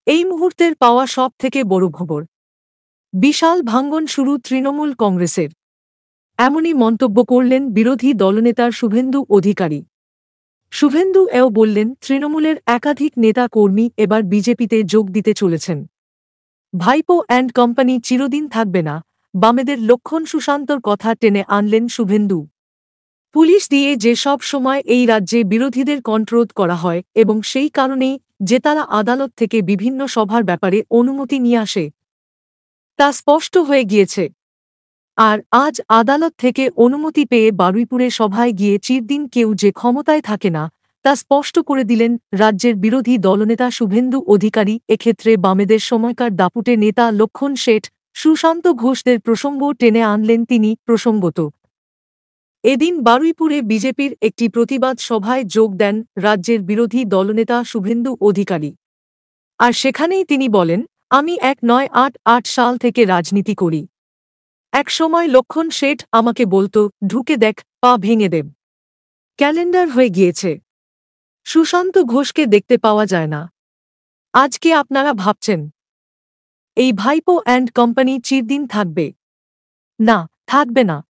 এই মুহূর্তের পাওয়া সব থেকে বড় খবর, বিশাল ভাঙন শুরু তৃণমূল কংগ্রেসের। এমনই মন্তব্য করলেন বিরোধী দলনেতা শুভেন্দু অধিকারী। শুভেন্দু এও বললেন, তৃণমূলের একাধিক নেতা কর্মী এবার বিজেপিতে যোগ দিতে চলেছেন। ভাইপো অ্যান্ড কোম্পানি চিরদিন থাকবে না, বামেদের লক্ষণ সুশান্তর কথা টেনে আনলেন শুভেন্দু। পুলিশ দিয়ে যে সব সময় এই রাজ্যে বিরোধীদের কন্ট্রোল করা হয় এবং সেই কারণেই যে তারা আদালত থেকে বিভিন্ন সভার ব্যাপারে অনুমতি নিয়ে আসে, তা স্পষ্ট হয়ে গিয়েছে। আর আজ আদালত থেকে অনুমতি পেয়ে বারুইপুরে সভায় গিয়ে চিরদিন কেউ যে ক্ষমতায় থাকে না, তা স্পষ্ট করে দিলেন রাজ্যের বিরোধী দলনেতা শুভেন্দু অধিকারী। এক্ষেত্রে বামেদের সময়কার দাপুটে নেতা লক্ষণ শেঠ, সুশান্ত ঘোষদের প্রসঙ্গ টেনে আনলেন তিনি। প্রসঙ্গত, এদিন বারুইপুরে বিজেপির একটি প্রতিবাদ সভায় যোগ দেন রাজ্যের বিরোধী দলনেতা শুভেন্দু অধিকারী। আর সেখানেই তিনি বলেন, আমি 1988 সাল থেকে রাজনীতি করি। এক সময় লক্ষণ শেঠ আমাকে বলতো, ঢুকে দেখ, পা ভেঙে দেব। ক্যালেন্ডার হয়ে গিয়েছে, সুশান্ত ঘোষকে দেখতে পাওয়া যায় না। আজকে আপনারা ভাবছেন এই ভাইপো অ্যান্ড কোম্পানি চিরদিন থাকবে? না, থাকবে না।